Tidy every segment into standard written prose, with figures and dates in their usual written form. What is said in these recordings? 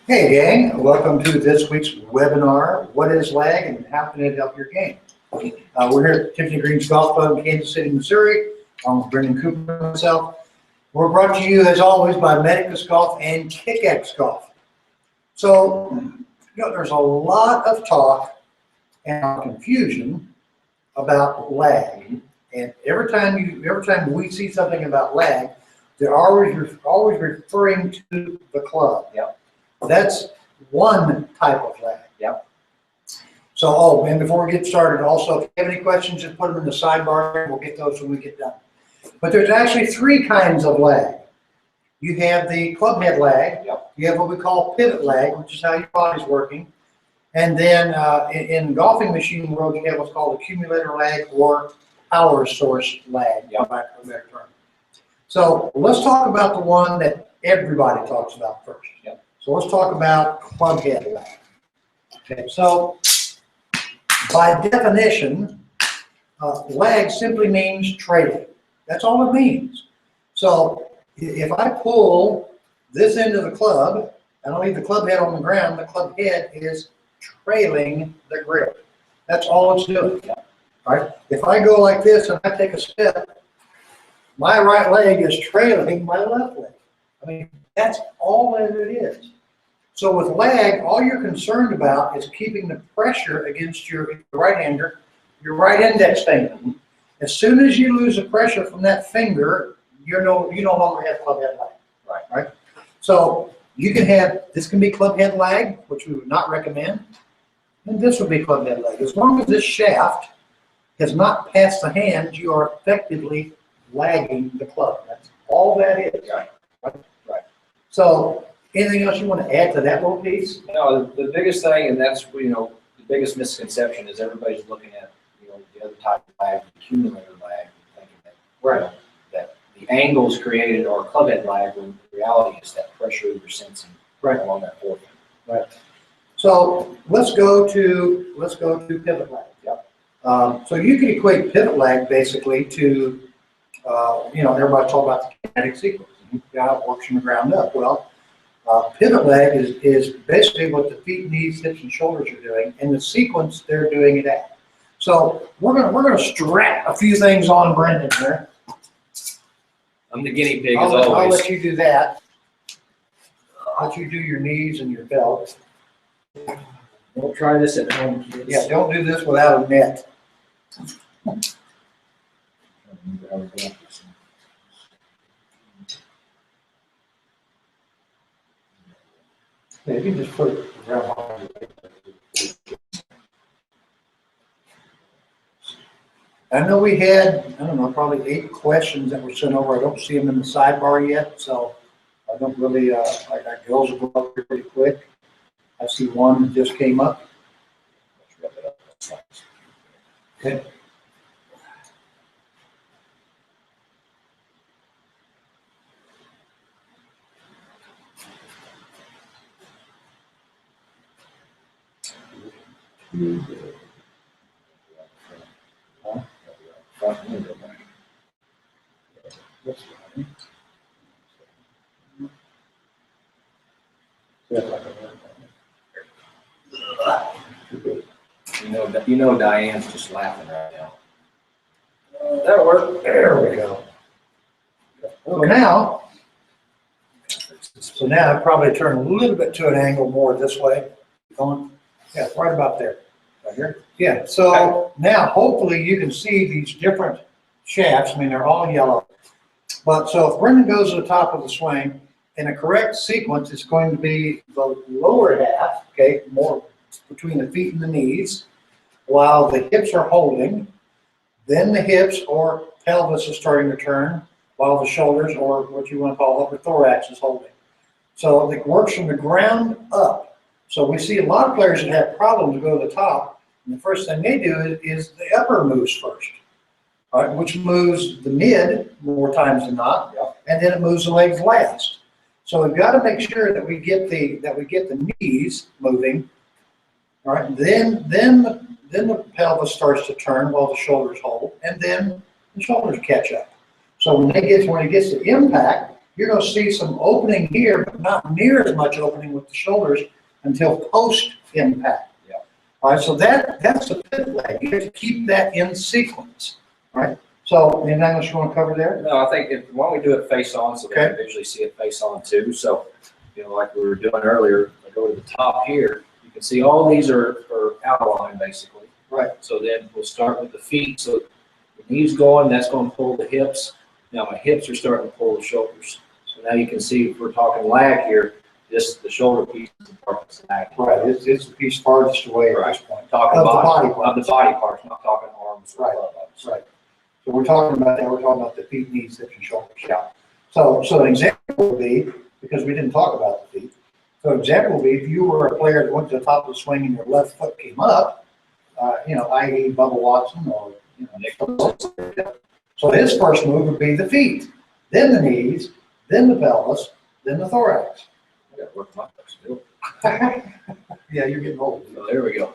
Hey gang, welcome to this week's webinar, What is lag and how can it help your game? We're here at Tiffany Green's Golf Club in Kansas City, Missouri. I'm Brenndan Cooper and myself. We're brought to you as always by Medicus Golf and KickX Golf. So, there's a lot of talk and confusion about lag. And every time we see something about lag, they're always referring to the club. Yep. That's one type of lag. Yep. So, and before we get started, also, if you have any questions, just put them in the sidebar. We'll get those when we get done. But there's actually three kinds of lag. You have the club head lag. Yep. You have what we call pivot lag, which is how your body's working. And then in golfing machine world, you have what's called accumulator lag or power source lag, Yep. for lack of a better term. So let's talk about the one that everybody talks about first. Yep. So let's talk about club head lag. Okay, so by definition, lag simply means trailing. That's all it means. So if I pull this end of the club, and I leave the club head on the ground, the club head is trailing the grip. That's all it's doing. Right? If I go like this and I take a step, my right leg is trailing my left leg. I mean, that's all that it is. So with lag, all you're concerned about is keeping the pressure against your right-hander, your right index finger. As soon as you lose the pressure from that finger, you no longer have club head lag. Right? So you can have, this can be club head lag, which we would not recommend, and this would be club head lag. As long as this shaft has not passed the hand, you are effectively lagging the club. That's all that is. Right. So anything else you want to add to that little piece? No, the biggest thing, and that's, the biggest misconception is everybody's looking at, the other type of lag, accumulator lag, thinking that, that the angles created are club head lag, when the reality is that pressure you're sensing along that forefinger. Right. So let's go to pivot lag. Yep. So you can equate pivot lag basically to, everybody talk about the kinetic sequence. How it works from the ground up. Well, pivot lag is basically what the feet, knees, hips, and shoulders are doing, and the sequence they're doing it at. So we're gonna strap a few things on Brenndan here. I'm the guinea pig I'll as always. let you do that. I'll let you do your knees and your belt. Don't try this at home, kids. Yeah, don't do this without a net. Yeah, you can just put it around. I know we had, probably 8 questions that were sent over. I don't see them in the sidebar yet, so I don't really, our girls will go up here pretty quick. I see one that just came up. Okay. Diane's just laughing right now. That'll work. There we go. So now I probably turn a little bit to an angle more this way. Going, yeah, right about there. Right here? Yeah, so now hopefully you can see these different shafts. I mean, they're all yellow. But so if Brenndan goes to the top of the swing, in a correct sequence, it's going to be the lower half, okay, more between the feet and the knees, while the hips are holding. Then the hips or pelvis is starting to turn, while the shoulders, or what you want to call upper thorax, is holding. So it works from the ground up. So we see a lot of players that have problems go to the top, and the first thing they do is the upper moves first, right, which moves the mid more times than not, and then it moves the legs last. So we've got to make sure that we get the knees moving, all right. Then the pelvis starts to turn while the shoulders hold, and then the shoulders catch up. So when it gets to impact, you're going to see some opening here, but not near as much opening with the shoulders until post-impact. Yeah. All right, so that's the pivot leg. You have to keep that in sequence, right? So, anything else you want to cover there? No, I think why don't we do it face on so we Okay. can visually see it face on too. So, like we were doing earlier, I go to the top here, you can see all these are outlined basically. Right. So then we'll start with the feet. So the knees going, that's going to pull the hips. Now my hips are starting to pull the shoulders. So now you can see if we're talking lag here, the shoulder piece is the part that's lagging. Right, it's the piece farthest away at this point. Talking Of the body, body of the body parts, not talking arms or Right. club. Right. So we're talking about that, we're talking about the feet, knees, hips, and shoulders. Yeah. So an example would be, because we didn't talk about the feet, so an example would be if you were a player that went to the top of the swing and your left foot came up, i.e. Bubba Watson or, Nick. So his first move would be the feet, then the knees, then the pelvis, then the thorax. I got to work my flexibility. Yeah, you're getting old. So there we go.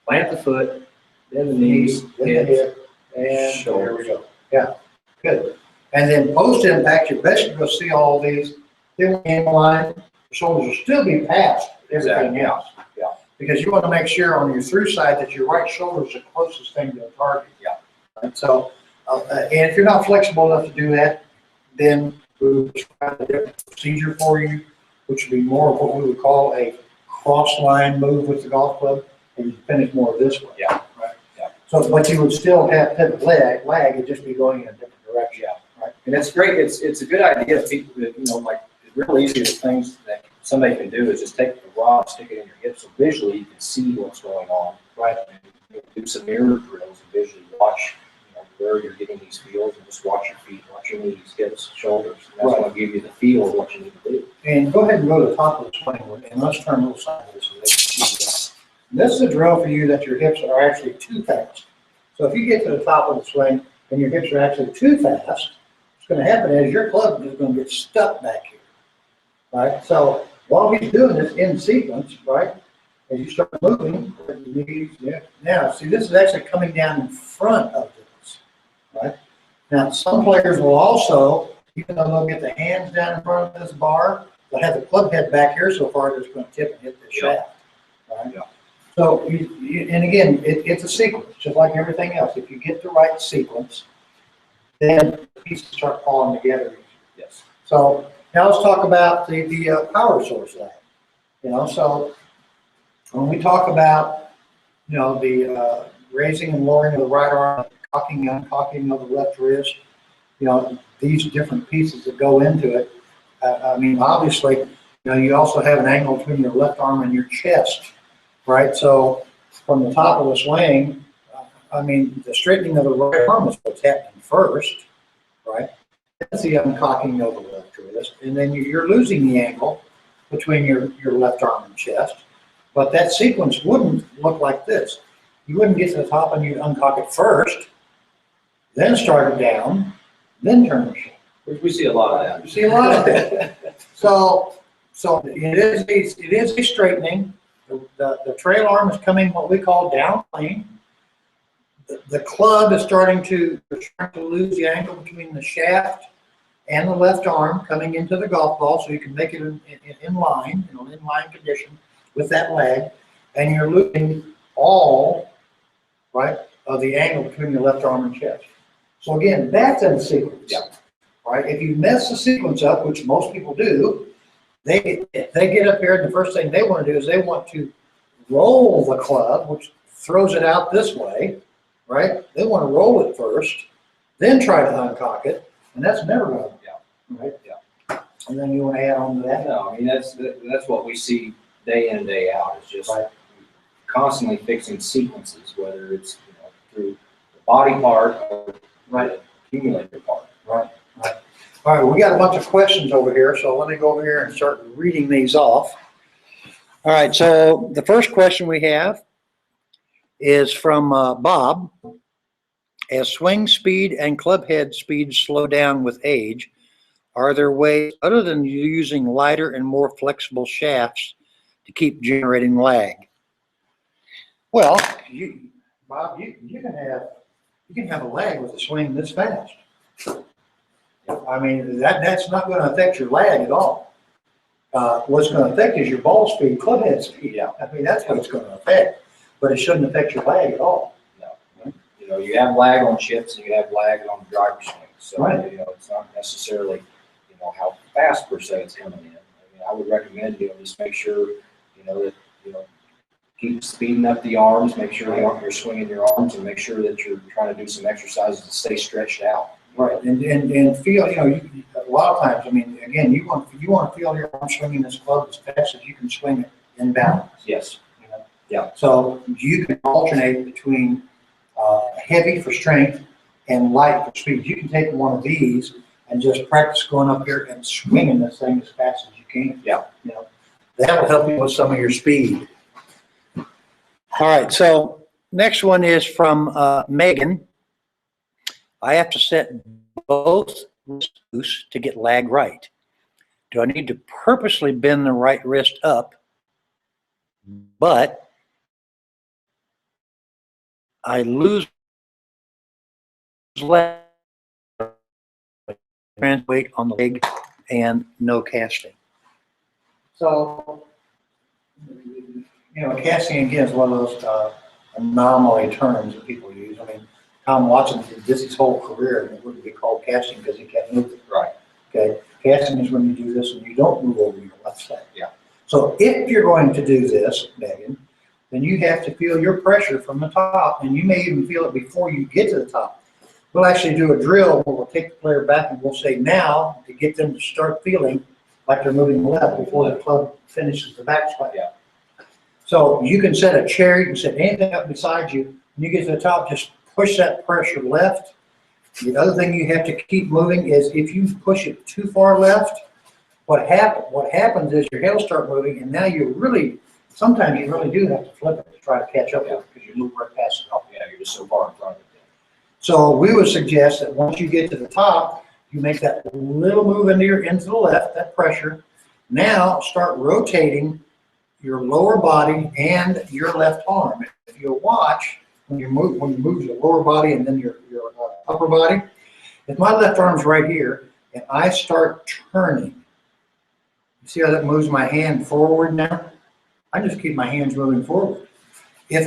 Plant the foot, then the knees, then the hips, hip, and there we go. Yeah, good. And then post-impact, you're basically going to see all these thin line. The shoulders will still be past everything Exactly. else. Yeah. Because you want to make sure on your through side that your right shoulder is the closest thing to the target. Yeah. And so, and if you're not flexible enough to do that, then we will try a different procedure for you, which would be more of what we would call a cross-line move with the golf club, and you finish more this way. Yeah. Right. Yeah. So, but you would still have pivot lag, it'd just be going in a different direction. Yeah. Right. And it's great. It's a good idea. People, like it's real easy. Things that somebody can do is just take the rod, stick it in your hip, so visually you can see what's going on. Right. And do some mirror drills and visually watch where you're getting these feels, and just watch your feet, watch your knees, hips, shoulders. And that's going to give you the feel of what you need to do. And go ahead and go to the top of the swing, and let's turn a little sideways so they can see that. This is a drill for you that your hips are actually too fast. So if you get to the top of the swing and your hips are actually too fast, what's going to happen is your club is going to get stuck back here. Right? So while he's doing this in sequence, right, as you start moving, now see, this is actually coming down in front of this. Right? Now, some players will also, even though they'll get the hands down in front of this bar, they'll have the club head back here so far that it's going to tip and hit the shaft. Right? Yeah. So, and again, it's a sequence, just like everything else. If you get the right sequence, then the pieces start falling together. Yes. So now let's talk about the power source lag. So when we talk about, the raising and lowering of the right arm, cocking and uncocking of the left wrist, these different pieces that go into it. Obviously, you also have an angle between your left arm and your chest, right? So from the top of the swing, the straightening of the right arm is what's happening first, right? That's the uncocking of the left wrist, and then you're losing the angle between your left arm and chest. But that sequence wouldn't look like this. You wouldn't get to the top and you'd uncock it first, then start it down, then turn the shoulder. We see a lot of that. You see a lot of that. So it is a straightening. The trail arm is coming what we call down plane. The club is starting to lose the angle between the shaft and the left arm coming into the golf ball, so you can make it in line, in line condition with that lag, and you're losing all, right, of the angle between your left arm and chest. So again, that's in the sequence. Yeah. Right? If you mess the sequence up, which most people do, they get up here and the first thing they want to do is they want to roll the club, which throws it out this way, right? They want to roll it first, then try to uncock it, and that's never going to happen, right? Yeah. And then you want to add on to that? No, that's what we see day in and day out. It's just constantly fixing sequences, whether it's through the body part or the accumulator part. Right. All right, we got a bunch of questions over here, so let me go over here and start reading these off. All right, so the first question we have is from Bob. As swing speed and club head speed slow down with age, are there ways other than using lighter and more flexible shafts to keep generating lag? Well, Bob, you can have a lag with a swing this fast. I mean, that's not gonna affect your lag at all. What's gonna affect is your ball speed, club head speed. Yeah. I mean, that's what it's gonna affect, but it shouldn't affect your lag at all. No. You know, you have lag on chips and you have lag on driver swings. So, Right. you know, it's not necessarily, you know, how fast per se it's coming in. I mean, I would recommend, you know, just make sure, you know, that, you know, keep speeding up the arms, make sure you're swinging your arms, and make sure that you're trying to do some exercises to stay stretched out. Right, and feel, you know, a lot of times, I mean, again, you want to feel your arm swinging this club as fast as you can swing it in balance. Yes. You know? Yeah. So you can alternate between heavy for strength and light for speed. You can take one of these and just practice going up here and swinging this thing as fast as you can. Yeah. You know, that'll help you with some of your speed. All right, so next one is from Megan. I have to set both wrists loose to get lag right. Do I need to purposely bend the right wrist up, but I lose leg weight on the leg and no casting? So, you know, casting again is one of those anomaly terms that people use. I mean, Tom Watson did this his whole career, and it wouldn't be called casting because he can't move it. Right. Okay, casting is when you do this and you don't move over your left side. Yeah. So if you're going to do this, Megan, then you have to feel your pressure from the top, and you may even feel it before you get to the top. We'll actually do a drill where we'll take the player back and we'll say now to get them to start feeling like they're moving left before the club finishes the backswing. Yeah. So you can set a chair, you can set anything up beside you. When you get to the top, just push that pressure left. The other thing you have to keep moving is if you push it too far left, what happens is your head will start moving, and now sometimes you really do have to flip it to try to catch up with it because you move right past it. Yeah, you're just so far in front of it. So we would suggest that once you get to the top, you make that little move into the left, that pressure. Now start rotating your lower body and your left arm. If you'll watch, when you move your lower body and then your upper body, if my left arm's right here and I start turning, you see how that moves my hand forward now? I just keep my hands moving forward. If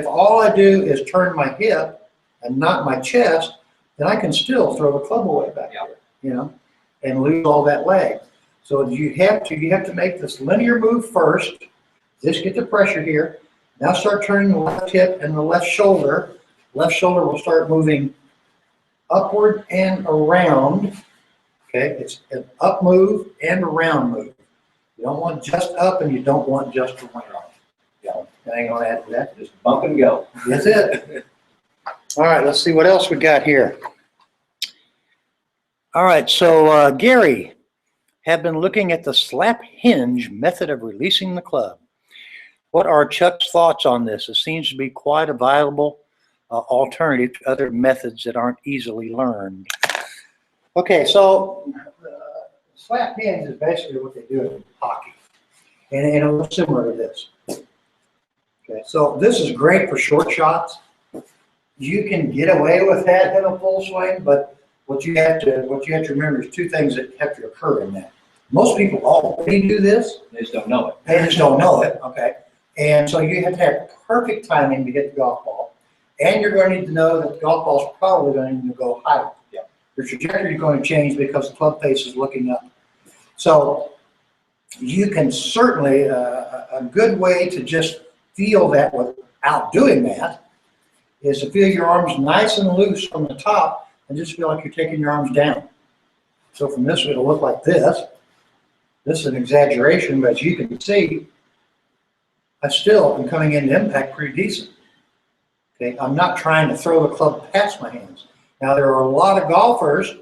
all I do is turn my hip and not my chest, then I can still throw the club away back here, you know, and lose all that lag. So you have to make this linear move first. Just get the pressure here. Now start turning the left hip and the left shoulder. Left shoulder will start moving upward and around. Okay, it's an up move and a round move. You don't want just up and you don't want just around. Yeah, anything on add to that? Just bump and go. That's it. All right, let's see what else we got here. All right, so Gary, have been looking at the slap hinge method of releasing the club. What are Chuck's thoughts on this? It seems to be quite a viable alternative to other methods that aren't easily learned. Okay, so slap hinge is basically what they do in hockey, and it was similar to this. Okay, so this is great for short shots. You can get away with that in a full swing, but what you have to remember is two things that have to occur in that. Most people already do this. They just don't know it. They just don't know it, okay? And so you have to have perfect timing to get the golf ball. And you're going to need to know that the golf ball is probably going to go higher. Yeah. Your trajectory is going to change because the club face is looking up. So you can certainly, a good way to just feel that without doing that is to feel your arms nice and loose from the top and just feel like you're taking your arms down. So from this, it'll look like this. This is an exaggeration, but as you can see, I still am coming into impact pretty decent. Okay, I'm not trying to throw the club past my hands. Now, there are a lot of golfers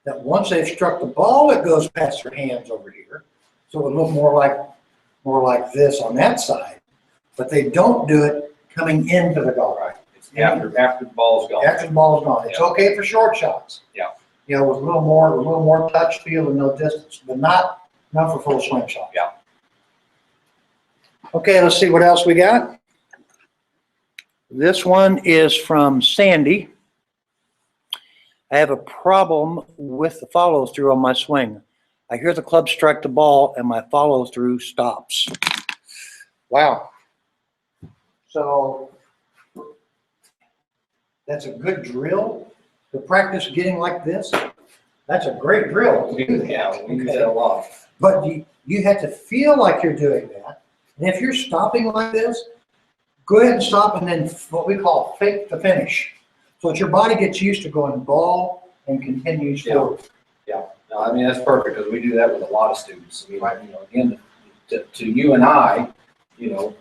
that once they've struck the ball, it goes past their hands over here. So it would look more like this on that side, but they don't do it coming into the golf. Right. It's after the ball's gone. After the ball's gone. It's okay for short shots. Yeah. You know, with a little more touch feel and no distance, but not for full swing shots. Yeah. Okay, let's see what else we got. This one is from Sandy. I have a problem with the follow through on my swing. I hear the club strike the ball and my follow through stops. Wow. So that's a good drill to practice getting like this. That's a great drill. Yeah, we use that a lot. But you have to feel like you're doing that. And if you're stopping like this, go ahead and stop and then what we call fake the finish. So that your body gets used to going ball and continues forward. Yeah, no, I mean, that's perfect because we do that with a lot of students. I mean, you know, again, to you and I, you know,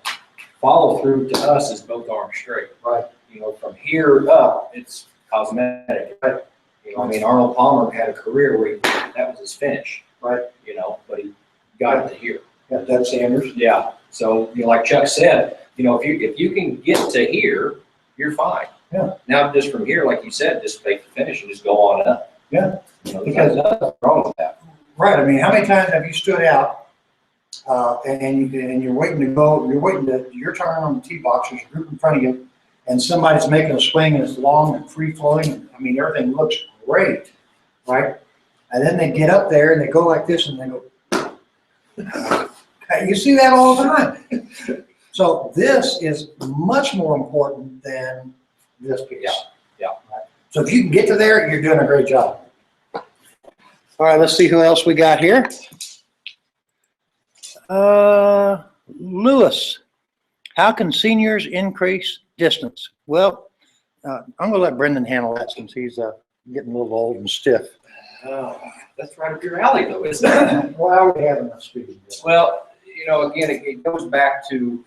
follow through to us is both arms straight. Right. You know, from here up, it's cosmetic. Right. You know, I mean, Arnold Palmer had a career where that was his finish. Right. You know, but he got it to here. Yeah, Doug Sanders. Yeah. So, you know, like Chuck said, you know, if you can get to here, you're fine. Yeah. Now, just from here, like you said, just make the finish and just go on up. Yeah. You know, because nothing wrong with that. Right. I mean, how many times have you stood out and you're waiting to go, your turn on the tee box, there's a group in front of you, and somebody's making a swing and it's long and free flowing. I mean, everything looks great, right? And then they get up there and they go like this and they go, you see that all the time. So this is much more important than this piece. Yeah, yeah. Right? So if you can get to there, you're doing a great job. All right, let's see who else we got here. Lewis, how can seniors increase distance? Well, I'm going to let Brenndan handle that since he's getting a little old and stiff. That's right up your alley, though, isn't it? Why are we having that speed? Well, you know, again, it goes back to,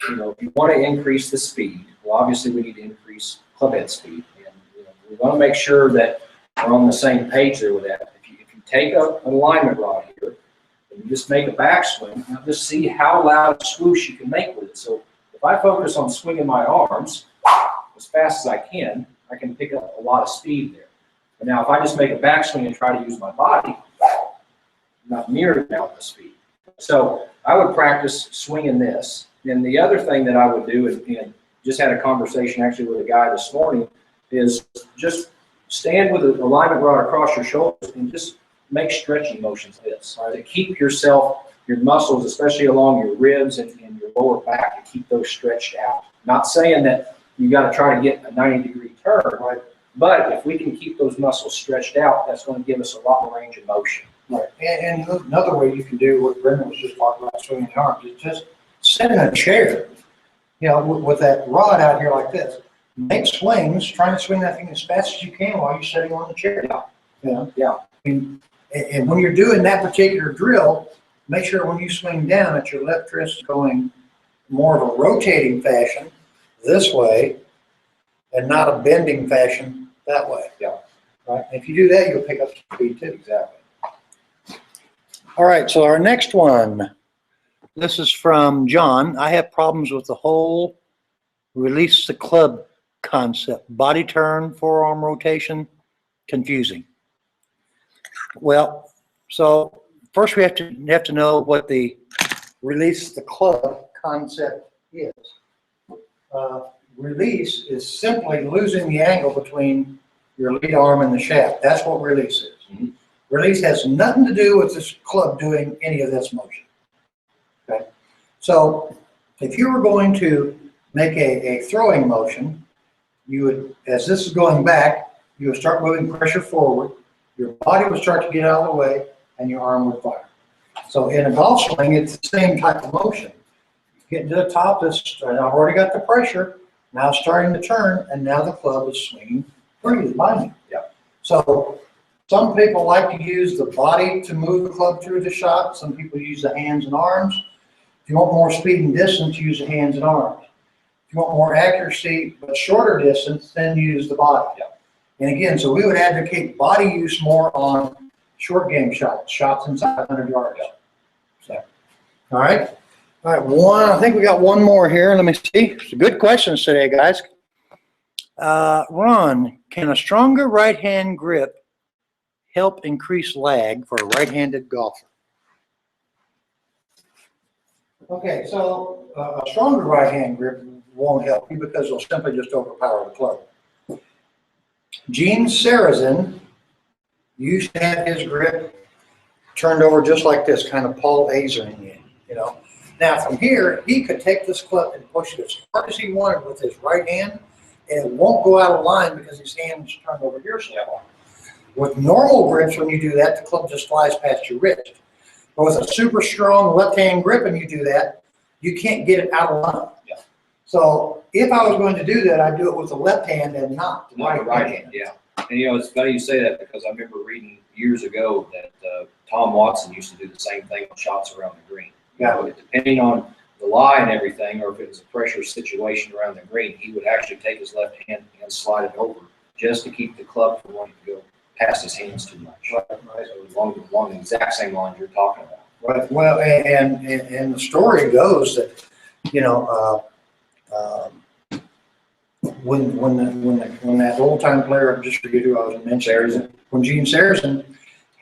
you know, if you want to increase the speed, well, obviously we need to increase club head speed. And you know, we want to make sure that we're on the same page there with that. If you take an alignment rod here and you just make a backswing, now just see how loud a swoosh you can make with it. So if I focus on swinging my arms as fast as I can pick up a lot of speed there. But now if I just make a backswing and try to use my body, I'm not near now the speed. So I would practice swinging this. And the other thing that I would do, and just had a conversation actually with a guy this morning, is just stand with an alignment rod across your shoulders and just make stretching motions like this, right? To keep yourself, your muscles, especially along your ribs and your lower back, to keep those stretched out. Not saying that you got to try to get a 90-degree turn, right? But if we can keep those muscles stretched out, that's going to give us a lot more range of motion. Right. And another way you can do what Brenndan was just talking about, swinging the arms, is just sit in a chair, you know, with that rod out here like this. Make swings, trying to swing that thing as fast as you can while you're sitting on the chair. Yeah. You know? Yeah. And when you're doing that particular drill, make sure when you swing down that your left wrist is going more of a rotating fashion this way and not a bending fashion that way. Yeah. Right. And if you do that, you'll pick up speed too. Exactly. All right, so our next one, this is from John. I have problems with the whole release the club concept. Body turn, forearm rotation, confusing. Well, so first we have to know what the release the club concept is. Release is simply losing the angle between your lead arm and the shaft. That's what release is. Mm-hmm. Release has nothing to do with this club doing any of this motion. Okay? So if you were going to make a throwing motion, you would, as this is going back, you would start moving pressure forward, your body would start to get out of the way, and your arm would fire. So in a golf swing, it's the same type of motion. Getting to the top, and I've already got the pressure, now it's starting to turn, and now the club is swinging freely by me. Yeah. So some people like to use the body to move the club through the shot. Some people use the hands and arms. If you want more speed and distance, use the hands and arms. If you want more accuracy but shorter distance, then use the body. Yeah. And again, so we would advocate body use more on short game shots, shots inside 100 yards. Yeah. So, all right. All right, I think we got one more here. Let me see. Some good questions today, guys. Ron, can a stronger right hand grip help increase lag for a right-handed golfer? Okay, so a stronger right hand grip won't help you because it'll simply just overpower the club. Gene Sarazen used to have his grip turned over just like this, kind of Paul Azering it, you know. Now from here, he could take this club and push it as hard as he wanted with his right hand, and it won't go out of line because his hand is turned over here so far. With normal grips, when you do that, the club just flies past your wrist. But with a super strong left-hand grip and you do that, you can't get it out of line. Yeah. So if I was going to do that, I'd do it with the left hand and not the Right hand, yeah. And you know, it's funny you say that because I remember reading years ago that Tom Watson used to do the same thing on shots around the green. Yeah. You know, depending on the lie and everything, or if it was a pressure situation around the green, he would actually take his left hand and slide it over just to keep the club from wanting to go past his hands too much. Right. So along the exact same lines you're talking about. Right. Well, and the story goes that, you know, when that old time player, just forget who I was mentioning, when Gene Sarazen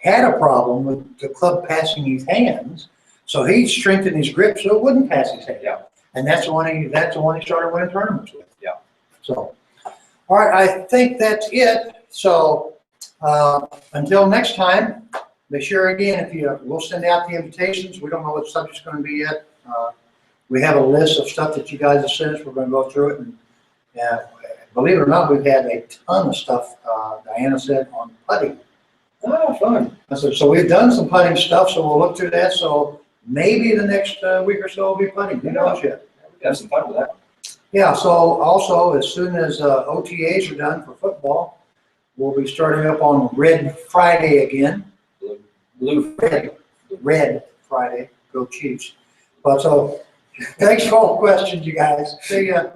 had a problem with the club passing his hands, so he strengthened his grip so it wouldn't pass his hands. Yeah. And that's the one he started winning tournaments with. Yeah. So, all right, I think that's it. So until next time, be sure again, we'll send out the invitations. We don't know what the subject's going to be yet. We have a list of stuff that you guys have sent us. We're going to go through it, and believe it or not, we've had a ton of stuff. Diana said on putting. Oh, fun. So we've done some putting stuff. So we'll look through that. So maybe the next week or so will be putting. Who knows yet? We've got some fun with that. Yeah. So also, as soon as OTAs are done for football, we'll be starting up on Red Friday again. Red Friday. Go Chiefs. But so, thanks for all the questions, you guys. See ya.